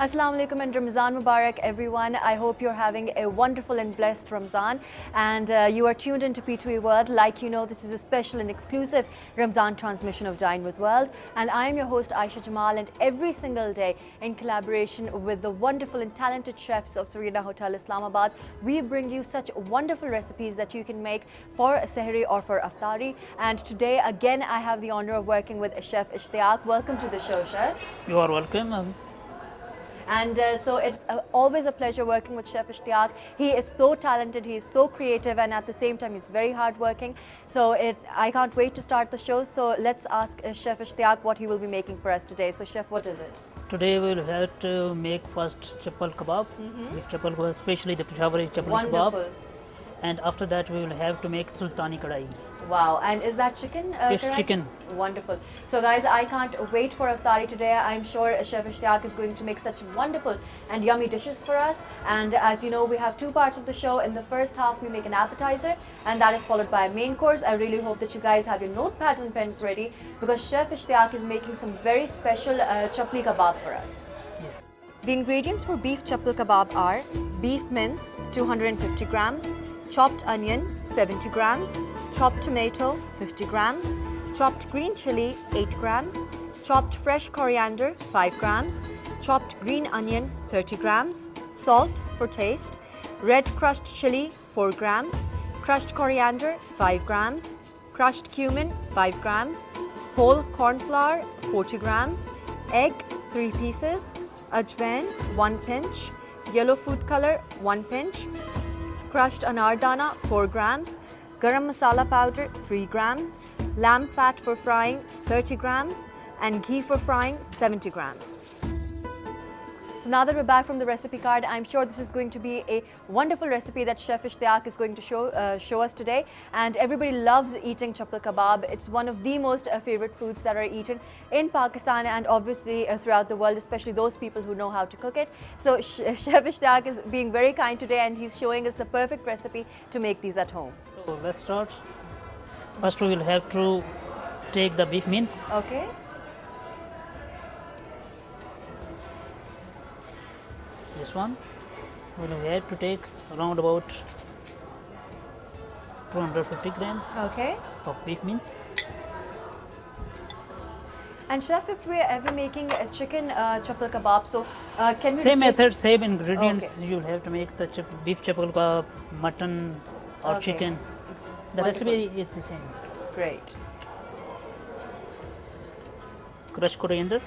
Assalamu alaikum and Ramzan Mubarak everyone. I hope you're having a wonderful and blessed Ramzan and you are tuned into P2E World. Like you know, this is a special and exclusive Ramzan transmission of Dine with World, and I am your host Ayesha Jamal, and every single day in collaboration with the wonderful and talented chefs of Serena Hotel Islamabad, we bring you such wonderful recipes that you can make for a sehri or for iftari. And today again I have the honor of working with Chef Ishtiyaq. Welcome to the show, Chef. You are welcome. And so it's always a pleasure working with Chef Ishtiyaq. He is so talented, he is so creative, and at the same time he's very hardworking. So I can't wait to start the show. So let's ask Chef Ishtiyaq what he will be making for us today. So Chef, what is it? Today we will have to make first Chapal Kabab, with Chapal Kabab, especially the Peshawari Chapal Wonderful. Kabab. And after that we will have to make Sultani Kadai. Wow, and is that chicken? It's correct? chicken. Wonderful. So guys, I can't wait for iftari today. I'm sure Chef Ishtiyaq is going to make such wonderful and yummy dishes for us. And as you know, we have two parts of the show. In the first half, we make an appetizer, and that is followed by a main course. I really hope that you guys have your notepads and pens ready, because Chef Ishtiyaq is making some very special chapli kebab for us. Yes. The ingredients for beef chapli kebab are beef mince 250 grams, chopped onion 70 grams, chopped tomato 50 grams, chopped green chili 8 grams, chopped fresh coriander 5 grams, chopped green onion 30 grams, salt for taste, red crushed chili 4 grams, crushed coriander 5 grams, crushed cumin 5 grams, whole corn flour 40 grams, egg 3 pieces, ajwain 1 pinch, yellow food color 1 pinch, crushed anar dana 4 grams, garam masala powder 3 grams, lamb fat for frying 30 grams, and ghee for frying 70 grams. So now that we're back from the recipe card, I'm sure this is going to be a wonderful recipe that Chef Ishtiyaq is going to show us today. And everybody loves eating chapal kebab. It's one of the most favorite foods that are eaten in Pakistan and obviously throughout the world, especially those people who know how to cook it. So Chef Ishtiyaq is being very kind today, and he's showing us the perfect recipe to make these at home. So let's start. First we will have to take the beef mince. Okay. This one we will have to take around about 250 grams Okay. of beef mince. And Chef, if we're ever making a chicken chapal kebab, so can we Same replace- method, same ingredients. Okay. You will have to make the beef Chapal Kabab, mutton or Okay. chicken. The Wonderful. recipe is the same. Great. Crushed coriander.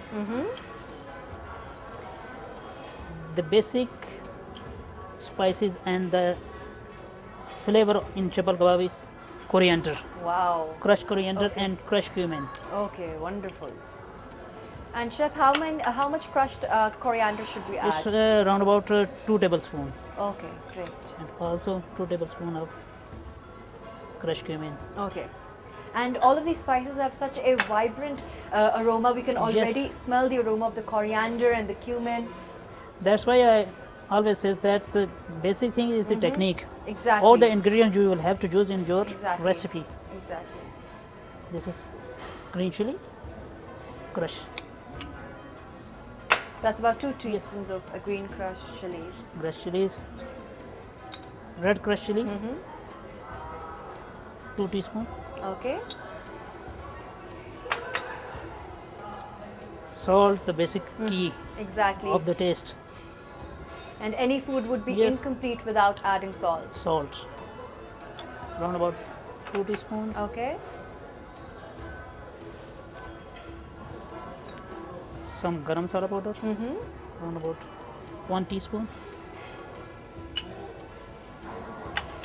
The basic spices and the flavor in Chapal Kabab is coriander, Wow. crushed coriander Okay. and crushed cumin. Okay, wonderful. And Chef, how much crushed coriander should we It's add? around about 2 tablespoons, Okay, great. and also 2 tablespoons of crushed cumin. Okay. And all of these spices have such a vibrant aroma. We can already smell the aroma of the coriander and the cumin. That's why I always says that the basic thing is the technique. Exactly. All the ingredients you will have to use in your Exactly. recipe. Exactly. This is green chili, crush. That's about 2 teaspoons of green crushed chilies. Crushed chilies, red crushed chili, 2 teaspoons. Okay. Salt, the basic key Exactly. of the taste. And any food would be Yes. incomplete without adding salt. Salt, around about 2 teaspoons. Okay. Some garam masala powder, around about 1 teaspoon.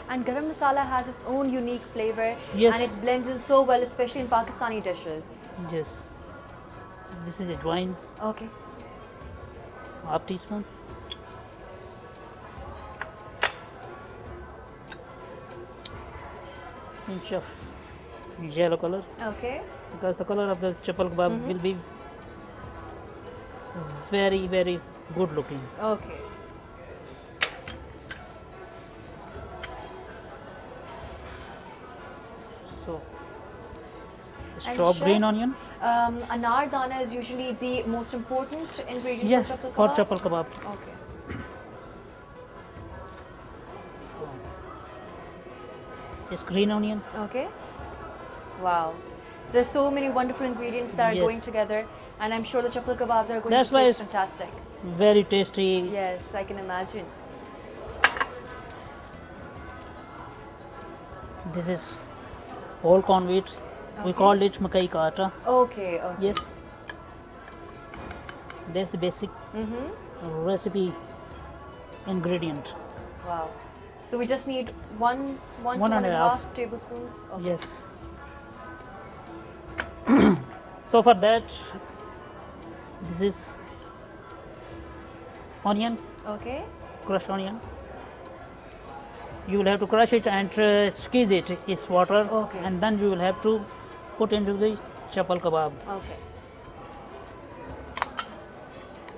And garam masala has its own unique flavor, Yes. and it blends in so well, especially in Pakistani dishes. Yes. This is ajwain, Okay. half teaspoon. Inch of yellow color, Okay. because the color of the chapal kebab will be very, very good looking. Okay. So, And chopped chef- green onion. anar dana is usually the most important ingredient Yes, for for chapal chapal kebabs? kebab. Okay. So, it's green onion. Okay. Wow. There's so many wonderful ingredients that are Yes. going together, and I'm sure the chapal kebabs are going That's to why taste it's- fantastic. Very tasty. Yes, I can imagine. This is whole corn wheat. We Okay. call it makai ka atta. Okay, okay. Yes. That's the basic recipe ingredient. Wow. So we just need one to One and a half. tablespoons. Okay. Yes. So for that, this is onion, Okay. crushed onion. You will have to crush it and squeeze it. It's water, Okay. and then you will have to put into the chapal kebab. Okay.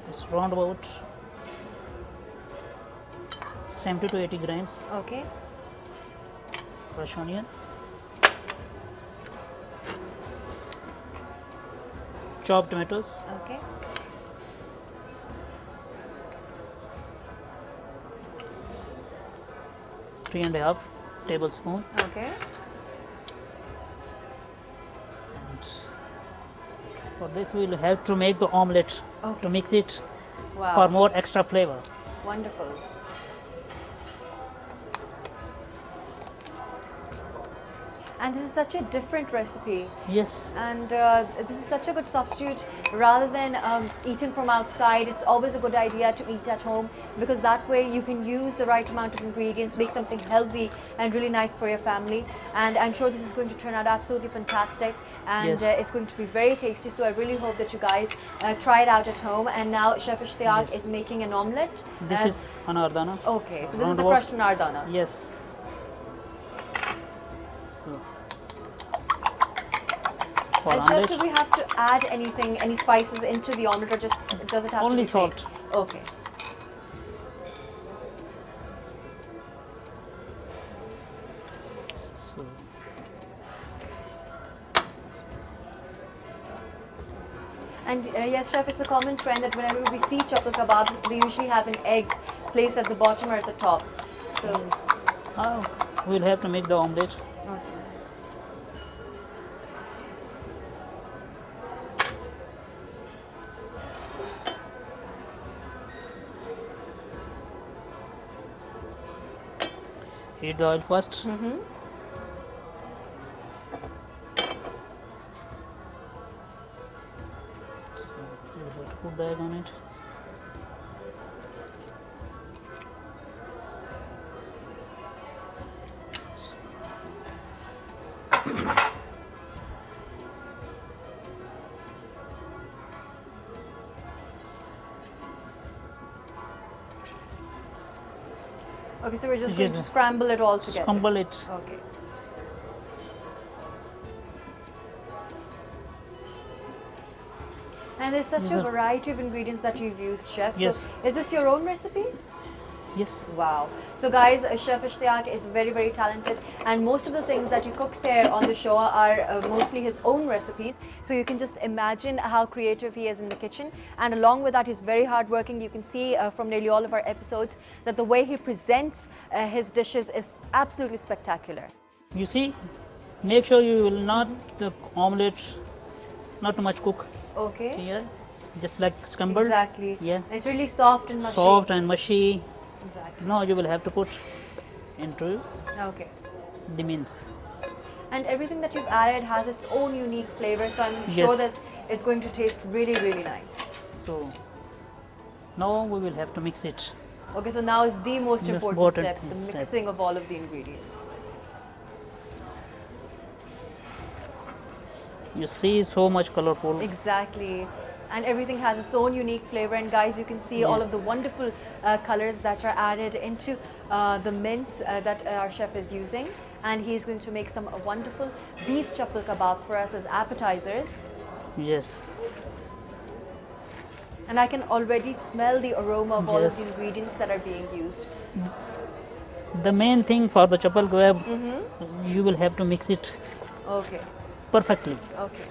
It's round about 70 to 80 grams Okay. crushed onion. Chopped tomatoes, Okay. three and a half tablespoon. Okay. And for this, we will have to make the omelette Okay. to mix it Wow. for more extra flavor. Wonderful. And this is such a different recipe. Yes, And this is such a good substitute. Rather than eating from outside, it's always a good idea to eat at home, because that way you can use the right amount of ingredients, make something healthy and really nice for your family. And I'm sure this is going to turn out absolutely fantastic, and Yes. it's going to be very tasty. So I really hope that you guys try it out at home. And now Chef Ishtiyaq Yes. is making an omelette. this is anardana. Okay, so this is round the about- crushed nardana. Yes. So, for And Chef, omelette, do we have to add anything, any spices into the omelette, or just does it have Only to be plain? salt. Okay. so And yes, Chef, it's a common trend that whenever we see chapal kebabs, they usually have an egg placed at the bottom or at the top. So, we'll have to make the omelette. okay. Heat the oil first. So we'll have to put the egg on it. Okay, so we're just going to Yes. scramble it all together. Scramble it. Okay. And there's such a Yes. variety of ingredients that you've used, Chef. Yes. So, is this your own recipe? Yes. Wow. So guys, Chef Ishtiyaq is very, very talented, and most of the things that he cooks here on the show are mostly his own recipes. So you can just imagine how creative he is in the kitchen. And along with that, he's very hardworking. You can see from nearly all of our episodes that the way he presents his dishes is absolutely spectacular. You see, make sure you will not the omelette not too much cook Okay. here, just like scrambled. Exactly. Yeah. And it's really soft and mushy. Soft and mushy. Exactly. Now you will have to put into Okay. the mince. And everything that you've added has its own unique flavor, so I'm sure Yes. that it's going to taste really, really nice. So now we will have to mix it. Okay, so now is the most Yes, important important step, the step. mixing of all of the ingredients. You see, so much colorful. Exactly. And everything has its own unique flavor. And guys, you can see Yeah. all of the wonderful colors that are added into the mince that our chef is using. And he's going to make some wonderful beef chapal kebab for us as appetizers. Yes. And I can already smell the aroma of all of Yes. the ingredients that are being used. The main thing for the chapal kebab, Mm-hmm. you will have to mix it Okay, perfectly. okay.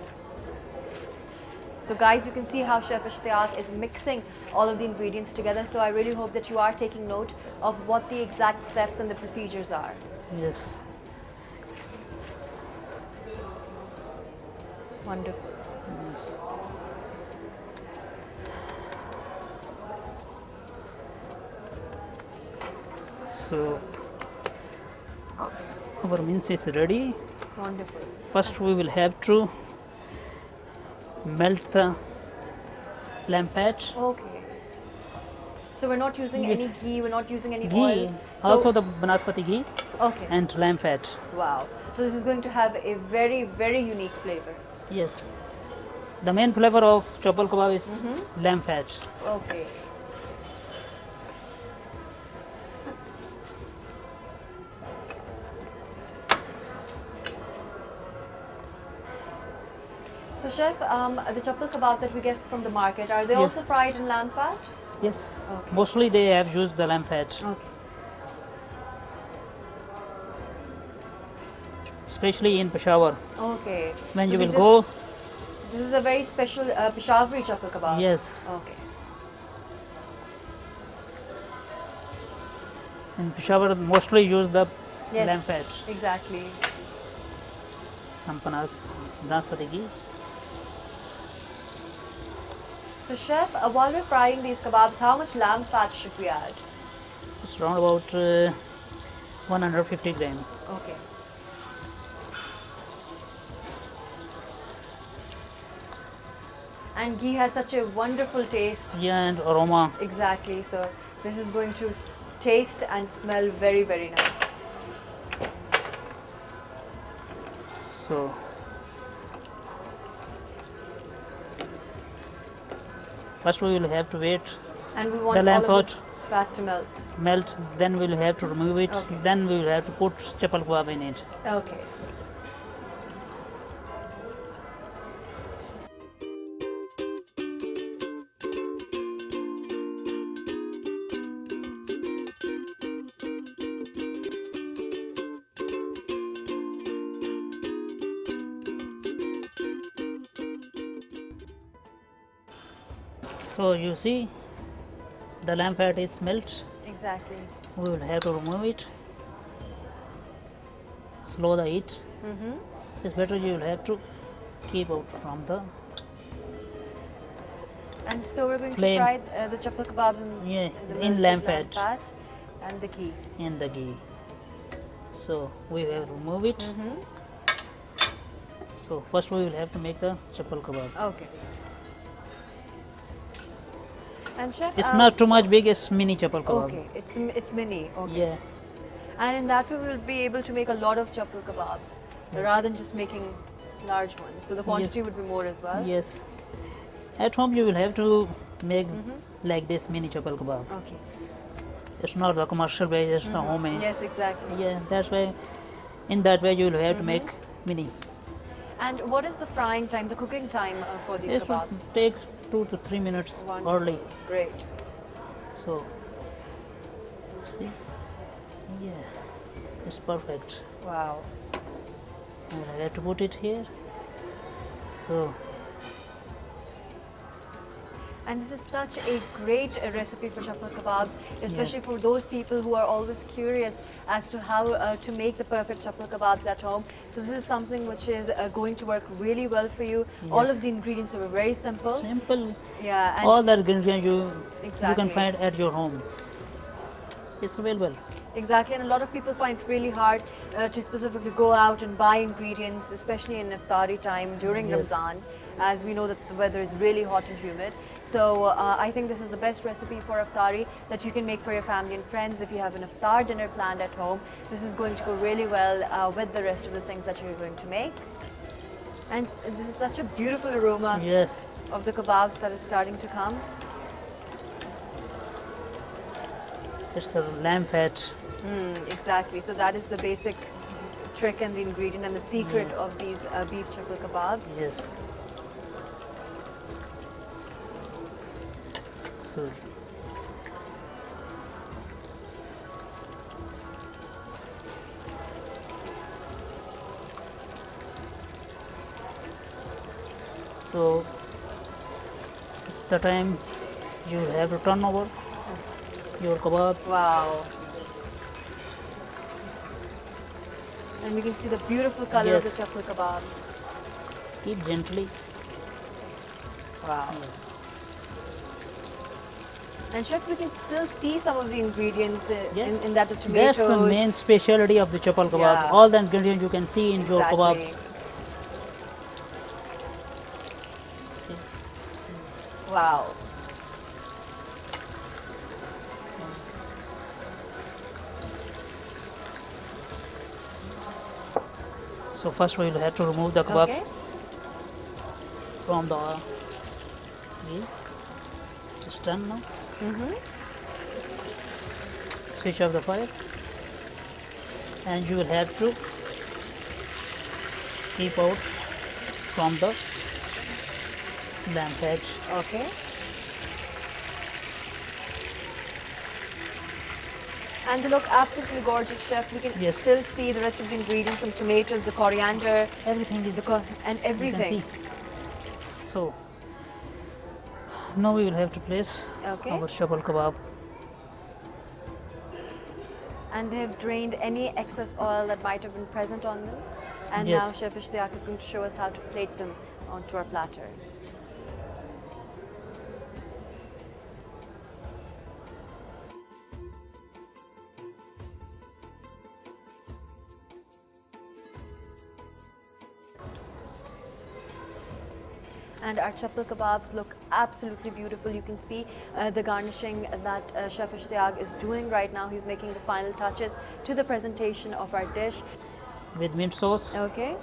So guys, you can see how Chef Ishtiyaq is mixing all of the ingredients together. So I really hope that you are taking note of what the exact steps and the procedures are. Yes. Wonderful. Yes. So our mince is ready. Wonderful. First we will have to melt the lamb fat. Okay. So we're not using Yes. any ghee, we're not using any Ghee, oil. So, also the banaspati ghee okay. and lamb fat. Wow. So this is going to have a very, very unique flavor. Yes. The main flavor of chapal kebab is lamb fat. Okay. So chef, the chapal kebabs that we get from the market, are they Yes. also fried in lamb fat? Yes. Okay. Mostly they have used the lamb fat, Okay. especially in Peshawar. Okay. When So you will this go, This is a very special Peshawari chapal kebab. yes, Okay. in Peshawar mostly use the Yes. lamb fat. Exactly. Some banaspati ghee. So chef, while we're frying these kebabs, how much lamb fat should we add? It's around about 150 gram. Okay. And ghee has such a wonderful taste. Yeah, and aroma. Exactly. So this is going to taste and smell very, very nice. So first we will have to wait And we the want lamb all of fat the fat to melt. melt. Then we will have to remove it. Okay. Then we will have to put chapal kebab in it. Okay. So you see, the lamb fat is melt. Exactly. We will have to remove it. Slow the heat. It's better you will have to keep out from the And so we're going Flame. to fry the chapal kebabs in, Yeah, the in melted lamb fat. and the ghee. in the ghee. So we will remove it. So first we will have to make the chapal kebab. Okay. And chef, It's not too much big. It's mini chapal kebab. okay. It's mini. Okay. Yeah. And in that way, we'll be able to make a lot of chapal kebabs rather than just making large ones. So the quantity would be more as well. Yes. At home you will have to make like this mini chapal kebab. Okay. It's not the commercial way. It's the homemade. Yes, exactly. Yeah. That's why. In that way you will have to make mini. And what is the frying time, the cooking time for these It will kebabs? take 2 to 3 minutes Wonderful. early. Great. So, see, yeah, it's perfect. Wow. And I have to put it here. So, And this is such a great recipe for chapal kebabs, especially for those people who are always curious as to how to make the perfect chapal kebabs at home. So this is something which is going to work really well for you. All Yes. of the ingredients are very simple. simple. Yeah, and All the ingredients you Exactly. can find at your home. It's available. exactly, and a lot of people find it really hard to specifically go out and buy ingredients, especially in iftari time during Yes. Ramzan, as we know that the weather is really hot and humid. So I think this is the best recipe for iftari that you can make for your family and friends. If you have an iftar dinner planned at home, this is going to go really well with the rest of the things that you're going to make. And this is such a beautiful aroma Yes. of the kebabs that is starting to come. It's the lamb fat. Exactly. So that is the basic trick and the ingredient and the secret of these beef chapal kebabs. Yes. So, the time you have to turn over your kebabs. Wow. And we can see the beautiful color of the Yes. chapal kebabs. Keep gently. Wow. And chef, we can still see some of the ingredients in that the tomatoes. That's the main specialty of the chapal kebab. Yeah. All the ingredients you can see in your Exactly. kebabs. See? Wow. So first we will have to remove the kebab Okay. from the stand now. Switch off the fire, and you will have to keep out from the lamp head. Okay. And they look absolutely gorgeous, chef. We can Yes. still see the rest of the ingredients, some tomatoes, the coriander, Everything is and you can everything. see. So now we will have to place Okay. our chapal kebab. And they have drained any excess oil that might have been present on them. And Yes. now Chef Ishtiyaq is going to show us how to plate them onto our platter. And our chapal kebabs look absolutely beautiful. You can see the garnishing that Chef Ishtiyaq is doing right now. He's making the final touches to the presentation of our dish. With mint sauce. Okay.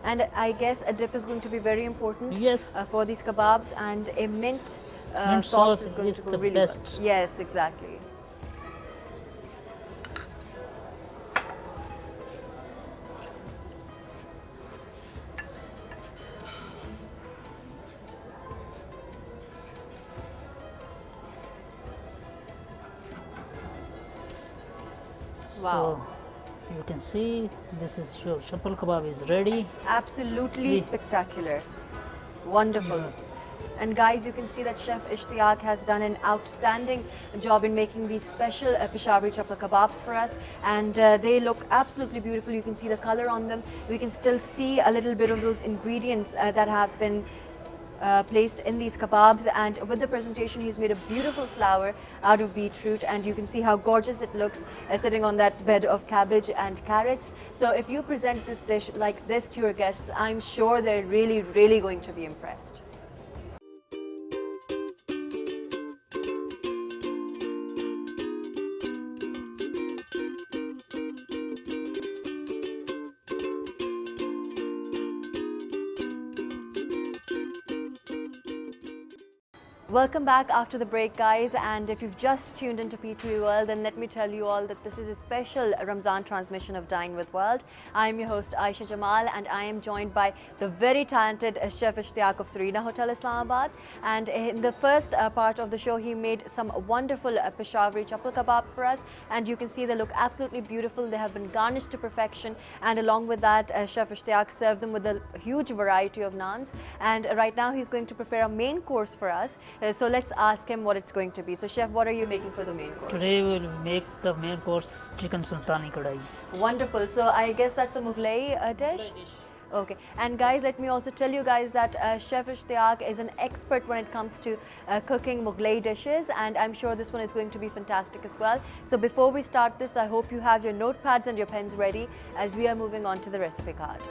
And I guess a dip is going to be very important Yes. for these kebabs, and a mint, Mint sauce sauce is going is to go the really best. well. Yes, exactly. Wow. So you can see this is your chapal kebab is ready. Absolutely Yeah. spectacular. Wonderful. And guys, you can see that Chef Ishtiyaq has done an outstanding job in making these special Peshawari chapal kebabs for us, and they look absolutely beautiful. You can see the color on them. We can still see a little bit of those ingredients that have been placed in these kebabs, and with the presentation he's made a beautiful flower out of beetroot, and you can see how gorgeous it looks sitting on that bed of cabbage and carrots. So if you present this dish like this to your guests, I'm sure they're really going to be impressed. Welcome back after the break, guys, and if you've just tuned into P2E World, then let me tell you all that this is a special Ramzan transmission of Dine with World. I'm your host Ayesha Jamal, and I am joined by the very talented Chef Ishtiyaq of Serena Hotel Islamabad. And in the first part of the show, he made some wonderful Peshawari chapal kebab for us, and you can see they look absolutely beautiful. They have been garnished to perfection, and along with that, Chef Ishtiyaq served them with a huge variety of naans. And right now he's going to prepare a main course for us. So let's ask him what it's going to be. So chef, what are you making for the main course? Today we will make the main course chicken sultani kadai. Wonderful. So I guess that's a Mughlai dish? Okay. And guys, let me also tell you guys that Chef Ishtiyaq is an expert when it comes to cooking Mughlai dishes, and I'm sure this one is going to be fantastic as well. So before we start this, I hope you have your notepads and your pens ready as we are moving on to the recipe card.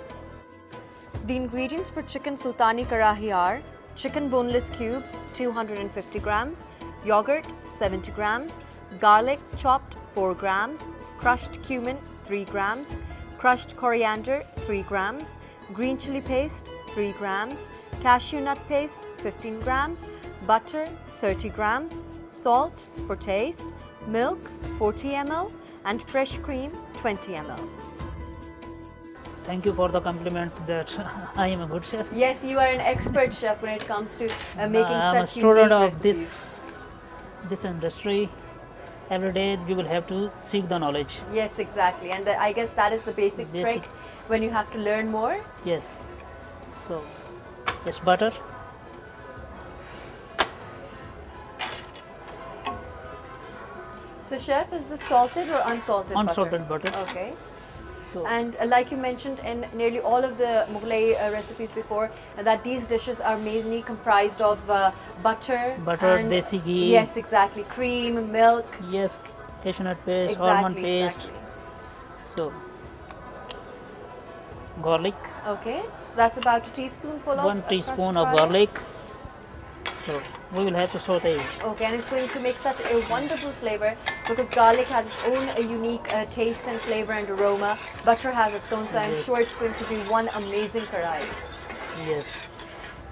The ingredients for chicken sultani karahi are chicken boneless cubes 250 grams, yogurt 70 grams, garlic chopped 4 grams, crushed cumin 3 grams, crushed coriander 3 grams, green chili paste 3 grams, cashew nut paste 15 grams, butter 30 grams, salt for taste, milk 40 ml, and fresh cream 20 ml. Thank you for the compliment that I am a good chef. Yes, you are an expert chef when it comes to making I am a such student unique of recipes. this industry. Every day you will have to seek the knowledge. Yes, exactly. And I guess that is the basic trick when you have to learn more. Yes. So, yes, butter. So chef, is this salted or unsalted Unsalted butter. Okay. So And like you mentioned in nearly all of the Mughlai recipes before, that these dishes are mainly comprised of butter, butter, and desi ghee. yes, exactly, cream, milk. Yes, cashew nut paste, almond Exactly, paste. exactly. So garlic, Okay, so that's about a teaspoonful of 1 crushed teaspoon of garlic. So we will have to saute it. Okay, and it's going to make such a wonderful flavor because garlic has its own unique taste and flavor and aroma. Butter has its own, so I'm Yes. sure it's going to be one amazing karai. Yes,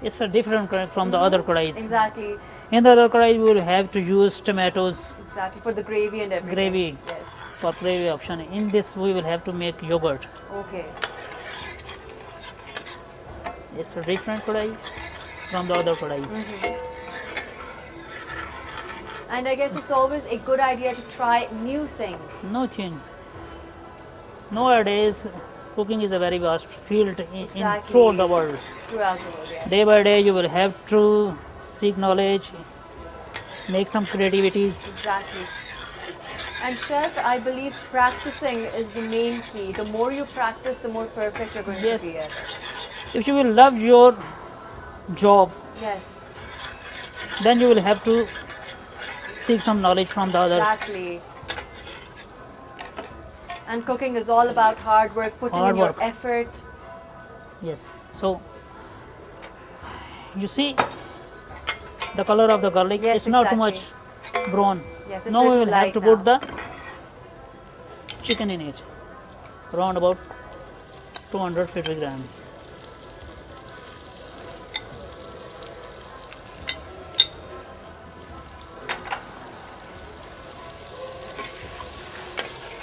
it's a different karai from the other karais. Exactly, In the other karai, we will have to use tomatoes, exactly, for the gravy and everything. gravy Yes. for gravy option. In this, we will have to make yogurt. Okay. It's a different kadai from the other kadais. And I guess it's always a good idea to try new things. No things. Nowadays, cooking is a very vast field in Exactly. throughout the world. Throughout the world, yes. Day by day, you will have to seek knowledge, make some creativities. Exactly. And chef, I believe practicing is the main key. The more you practice, the more perfect you're going Yes. to be at it. If you will love your job, Yes, then you will have to seek some knowledge from the others. exactly. And cooking is all about hard work, putting Hard in your work. effort. Yes. So you see the color of the garlic. Yes, it's not too much exactly. brown. Yes, it's Now we little will have light to put now. the chicken in it. Around about 250 gram.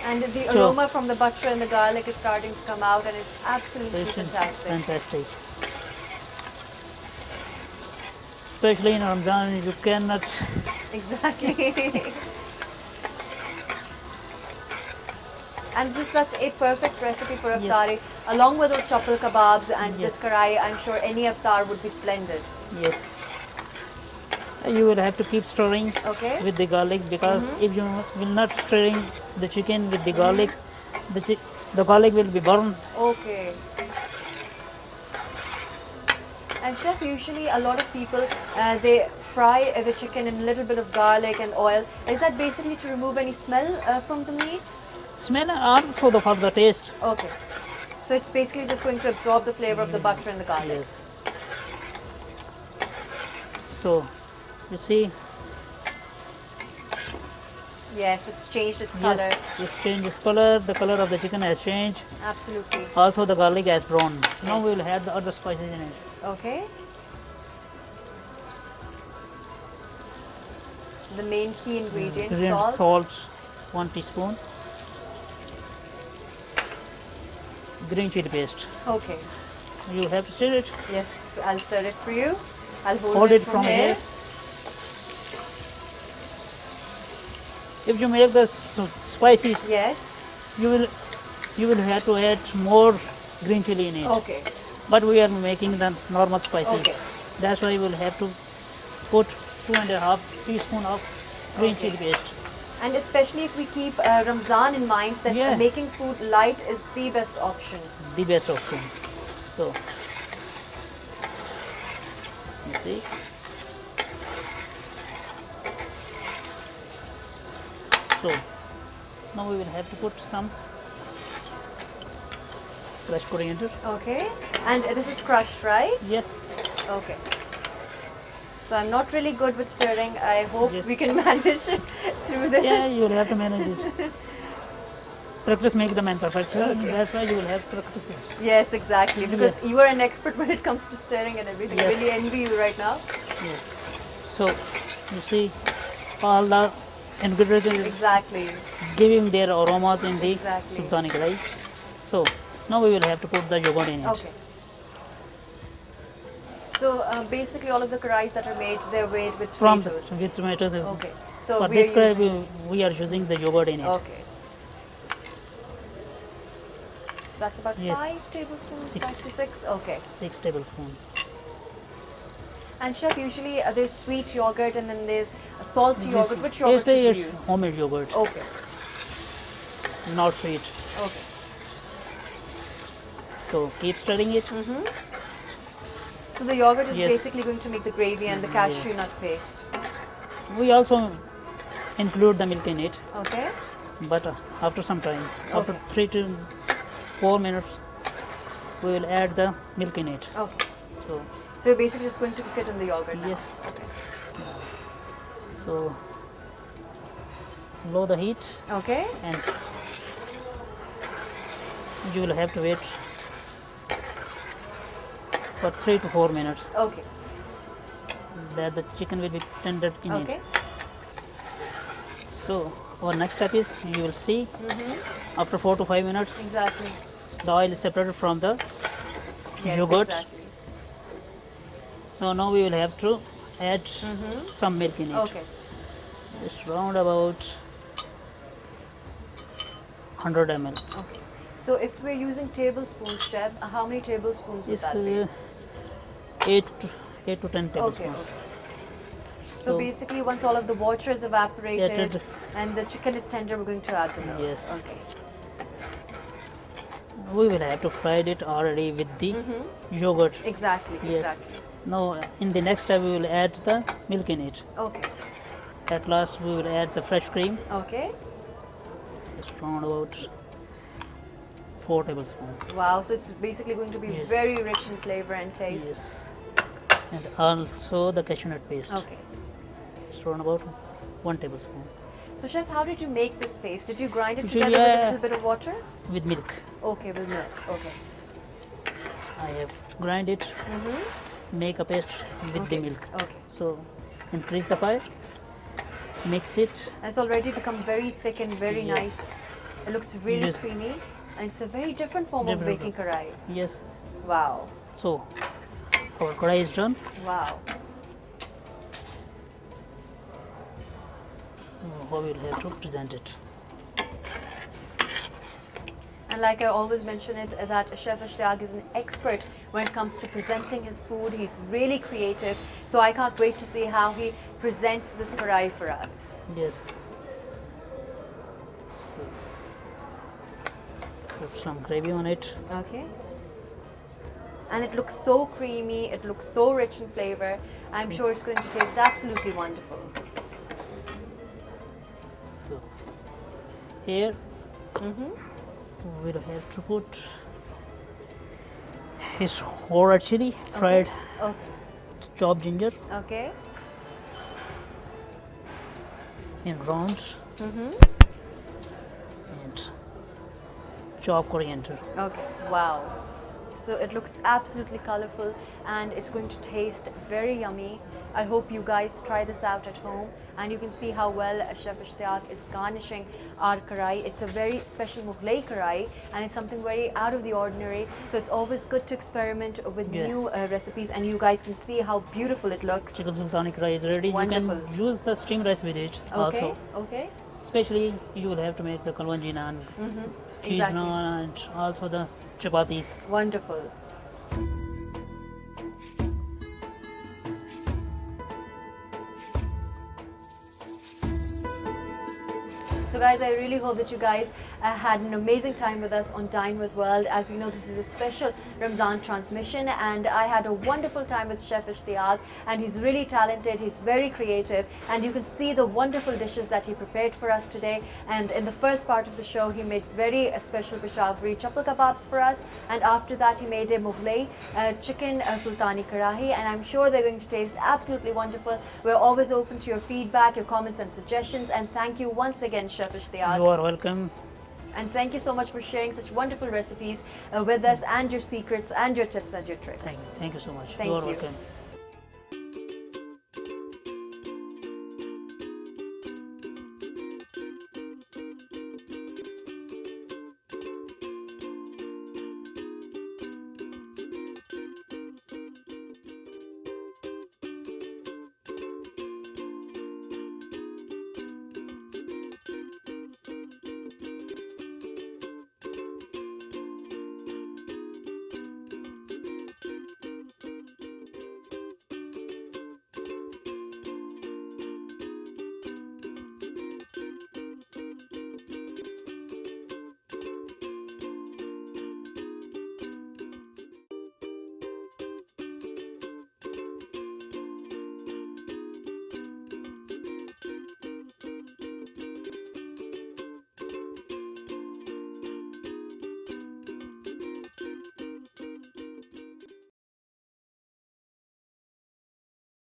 And the So- aroma from the butter and the garlic is starting to come out, and it's absolutely It's fantastic. fantastic. Especially in Ramadan, you cannot. Exactly. And this is such a perfect recipe for Yes. iftari. Along with those chapal kebabs and Yes. this karai, I'm sure any iftar would be splendid. Yes. You will have to keep stirring Okay. with the garlic because if you will not stirring the chicken with the garlic, the garlic will be burned. Okay. And chef, usually a lot of people they fry the chicken in a little bit of garlic and oil. Is that basically to remove any smell from the meat? Smell are for the taste. Okay. So it's basically just going to absorb the flavor of the butter and the garlic. Yes. So you see, Yes, it's changed its color. yes, it's changed its color. The color of the chicken has changed. Absolutely. Also, the garlic has brown. Now we Yes. will add the other spices in it. Okay. The main key ingredient, salt. Salt, 1 teaspoon. Green chili paste. Okay. You have to stir it. Yes, I'll stir it for you. I'll Hold it from here. If you make the spices, Yes. you will have to add more green chili in it. Okay. But we are making the normal spices. Okay. That's why we will have to put 2.5 teaspoon of green Okay. chili paste. And especially if we keep Ramzan in mind, that Yeah. making food light is the best option. The best option. So you see. So now we will have to put some crushed coriander. Okay. And this is crushed, right? Yes. Okay. So I'm not really good with stirring. I hope Yes. we can manage through this. Yeah, you will have to manage it. Practice make the man perfect. That's why you will have to practice it. Yes, exactly. Because you are an expert when it comes to stirring and everything. I Yes. really envy you right now. Yes. So you see all the ingredients Exactly. giving their aromas in the Exactly. sultani kadai. So now we will have to put the yogurt in it. Okay. So basically all of the karais that are made, they're made with From tomatoes. with tomatoes. Okay. So For we are this curry, using... we are using the yogurt in it. Okay. So that's about Yes. 5 tablespoons, Six. 5 to 6. Okay. 6 tablespoons. And chef, usually there's sweet yogurt and then there's a salty yogurt. Which yogurt should we it's use? homemade yogurt, Okay. not sweet. Okay. So keep stirring it. So the yogurt is Yes. basically going to make the gravy and the cashew nut paste. We also include the milk in it, Okay. but after some time, after Okay. 3 to 4 minutes, we will add the milk in it. Okay. So So you're basically just going to cook it in the yogurt now. Yes. Okay. so lower the heat, Okay. and you will have to wait for 3 to 4 minutes Okay. that the chicken will be tender in Okay. it. So our next step is, you will see, after 4 to 5 minutes, Exactly. the oil is separated from the Yes, yogurt. exactly. So now we will have to add some milk in it. Okay. It's round about 100 ml. Okay. So if we're using tablespoons, chef, how many tablespoons would It's that be? 8 to 10 Okay. tablespoons. Okay. So basically, once all of the water is evaporated Yeah, and the chicken is tender, we're going to add the milk. Yes. Okay. We will have to fry it already with the yogurt. Exactly. Yes. Exactly. Now in the next step, we will add the milk in it. Okay. At last, we will add the fresh cream. Okay. It's around about 4 tablespoons. Wow. So it's basically going to be Yes. very rich in flavor and taste. Yes. And also the cashew nut paste. Okay. It's around about 1 tablespoon So chef, how did you make this paste? Did you grind it Usually, together with a little bit of water? with milk. Okay, with milk. Okay. I have grind it, make a paste with Okay. the milk. Okay. So increase the fire, mix it. And it's already become very thick and very Yes. nice. It looks really Yes. creamy, and it's a very different form of Different baking karai. Yes. Wow. So our karai is done. Wow. How we will have to present it. And like I always mention it, that Chef Ishtiyaq is an expert when it comes to presenting his food. He's really creative. So I can't wait to see how he presents this karai for us. Yes. So put some gravy on it. Okay. And it looks so creamy, it looks so rich in flavor. I'm sure it's going to taste absolutely wonderful. So here we'll have to put his whole red chili, fried Okay. chopped ginger Okay. in rounds, and chopped coriander. Okay. Wow. So it looks absolutely colorful and it's going to taste very yummy. I hope you guys try this out at home, and you can see how well Chef Ishtiyaq is garnishing our karai. It's a very special Mughlai karai, and it's something very out of the ordinary. So it's always good to experiment with Yeah. new recipes, and you guys can see how beautiful it looks. Chicken sultani karai is ready. Wonderful. You can use the steamed rice with it Okay. also. Okay. Especially you will have to make the kalwanji naan, cheese Exactly. naan, and also the chapatis. Wonderful. So guys, I really hope that you guys had an amazing time with us on Dine with World. As you know, this is a special Ramzan transmission, and I had a wonderful time with Chef Ishtiyaq, and he's really talented, he's very creative, and you can see the wonderful dishes that he prepared for us today. And in the first part of the show, he made very special Peshawari Chapal Kababs for us, and after that he made a Mughlai chicken sultani karahi, and I'm sure they're going to taste absolutely wonderful. We're always open to your feedback, your comments and suggestions, and thank you once again, Chef Ishtiyaq. You are welcome. And thank you so much for sharing such wonderful recipes with us, and your secrets and your tips and your tricks. Thank you so much. Thank You are you. welcome.